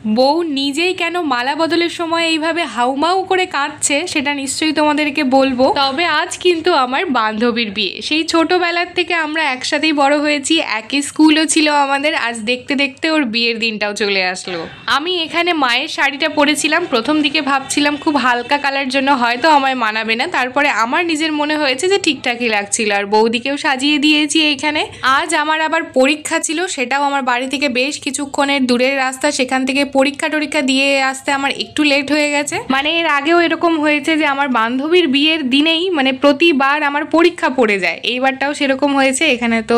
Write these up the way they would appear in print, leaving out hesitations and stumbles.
বউ নিজেই কেন মালা বদলের সময় এইভাবে হাউমাউ করে কাঁদছে সেটা নিশ্চয়ই তোমাদেরকে বলবো। তবে আজ কিন্তু আমার বান্ধবীর বিয়ে, সেই ছোটবেলার থেকে আমরা একসাথেই বড় হয়েছি, একই স্কুলও ছিল আমাদের। আজ দেখতে দেখতে ওর বিয়ের দিনটাও চলে আসলো। আমি এখানে মায়ের শাড়িটা পরেছিলাম, প্রথম দিকে ভাবছিলাম খুব হালকা কালার জন্য হয়তো আমায় মানাবে না, তারপরে আমার নিজের মনে হয়েছে যে ঠিকঠাকই লাগছিল। আর বৌদিকেও সাজিয়ে দিয়েছি এইখানে। আজ আমার আবার পরীক্ষা ছিল, সেটাও আমার বাড়ি থেকে বেশ কিছুক্ষণের দূরের রাস্তা, সেখান থেকে পরীক্ষা দিয়ে আসতে আমার একটু লেট হয়ে গেছে। মানে এর আগেও এরকম হয়েছে যে আমার বান্ধবীর বিয়ের দিনেই মানে প্রতিবার আমার পরীক্ষা পড়ে যায়, এইবারটাও সেরকম হয়েছে। এখানে তো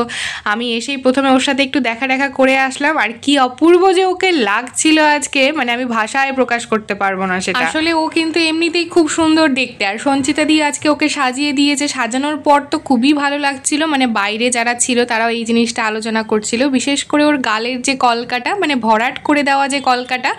আমি এসেই প্রথমে ওর সাথে একটু দেখা করে আসলাম, আর কি অপূর্ব যে ওকে লাগছিল আজকে, মানে আমি ভাষায় প্রকাশ করতে পারবো না সেটা। আসলে ও কিন্তু এমনিতেই খুব সুন্দর দেখতে, আর সঞ্চিতা দিয়ে আজকে ওকে সাজিয়ে দিয়েছে। সাজানোর পর তো খুবই ভালো লাগছিল, মানে বাইরে যারা ছিল তারাও এই জিনিসটা আলোচনা করছিল। বিশেষ করে ওর গালের যে কলকাটা, মানে ভরাট করে দেওয়া যে কলকাটা,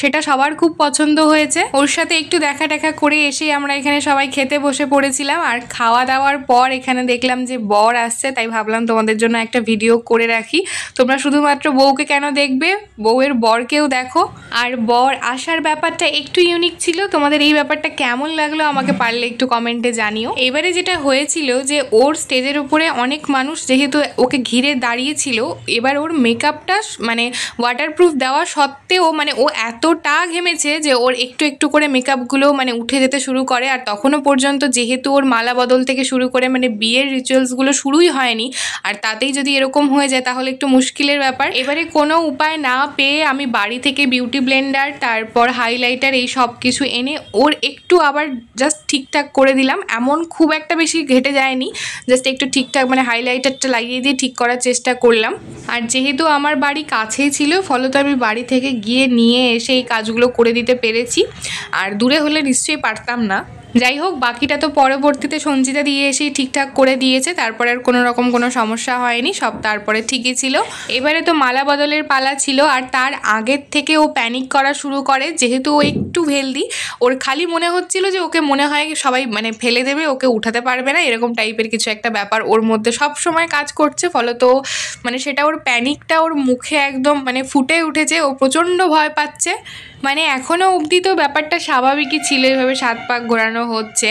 সেটা সবার খুব পছন্দ হয়েছে। ওর সাথে একটু দেখা করে এসে আমরা এখানে সবাই খেতে বসে পড়েছিলাম। আর খাওয়া দাওয়ার পর এখানে দেখলাম যে বর আসছে, তাই ভাবলাম তোমাদের জন্য একটা ভিডিও করে রাখি। তোমরা শুধুমাত্র বউকে কেন দেখবে, বউয়ের বরকেও দেখো। আর বর আসার ব্যাপারটা একটু ইউনিক ছিল। তোমাদের এই ব্যাপারটা কেমন লাগলো আমাকে পারলে একটু কমেন্টে জানিও। এবারে যেটা হয়েছিল যে ওর স্টেজের উপরে অনেক মানুষ যেহেতু ওকে ঘিরে দাঁড়িয়েছিল, এবার ওর মেকআপটা মানে ওয়াটারপ্রুফ দেওয়া সত্ত্বেও মানে ও এতটা ঘেমেছে যে ওর একটু একটু করে মেকআপগুলো মানে উঠে যেতে শুরু করে। আর তখনও পর্যন্ত যেহেতু ওর মালা বদল থেকে শুরু করে মানে বিয়ের রিচুয়ালসগুলো শুরুই হয়নি, আর তাতেই যদি এরকম হয়ে যায় তাহলে একটু মুশকিলের ব্যাপার। এবারে কোনো উপায় না পেয়ে আমি বাড়ি থেকে বিউটি ব্লেন্ডার, তারপর হাইলাইটার, এই সব কিছু এনে ওর একটু আবার জাস্ট ঠিকঠাক করে দিলাম। এমন খুব একটা বেশি ঘেটে যায়নি, জাস্ট একটু ঠিকঠাক মানে হাইলাইটারটা লাগিয়ে দিয়ে ঠিক করার চেষ্টা করলাম। আর যেহেতু আমার বাড়ি কাছেই ছিল, ফলত আমি বাড়ি থেকে গিয়ে নিয়ে এসে এই কাজগুলো করে দিতে পেরেছি। আর দূরে হলে নিশ্চয়ই পারতাম না। যাই হোক, বাকিটা তো পরবর্তীতে সঞ্চিতা দিয়ে এসেই ঠিকঠাক করে দিয়েছে, তারপরে আর কোনো রকম কোনো সমস্যা হয়নি, সব তারপরে ঠিকই ছিল। এবারে তো মালা বদলের পালা ছিল, আর তার আগের থেকে ও প্যানিক করা শুরু করে। যেহেতু ও একটু হেলদি, ওর খালি মনে হচ্ছিল যে ওকে মনে হয় সবাই মানে ফেলে দেবে, ওকে উঠাতে পারবে না, এরকম টাইপের কিছু একটা ব্যাপার ওর মধ্যে সব সময় কাজ করছে। ফলত মানে সেটা ওর প্যানিকটা ওর মুখে একদম মানে ফুটে উঠেছে, ও প্রচণ্ড ভয় পাচ্ছে। মানে এখনও অবধি তো ব্যাপারটা স্বাভাবিকই ছিল, এভাবে 7 পাক ঘোরানো হচ্ছে।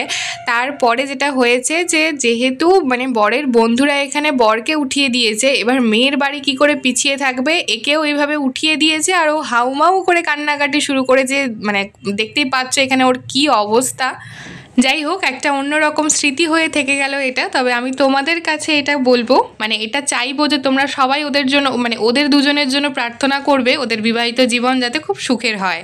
তারপরে যেটা হয়েছে যে যেহেতু মানে বরের বন্ধুরা এখানে বরকে উঠিয়ে দিয়েছে, এবার মেয়ের বাড়ি কি করে পিছিয়ে থাকবে, একেও এইভাবে উঠিয়ে দিয়েছে। আর ও হাউমাউ করে কান্নাকাটি শুরু করেছে, মানে দেখতেই পাচ্ছ এখানে ওর কি অবস্থা। যাই হোক, একটা অন্যরকম স্মৃতি হয়ে থেকে গেল এটা। তবে আমি তোমাদের কাছে এটা বলবো, মানে এটা চাইবো যে তোমরা সবাই ওদের জন্য মানে ওদের দুজনের জন্য প্রার্থনা করবে, ওদের বিবাহিত জীবন যাতে খুব সুখের হয়।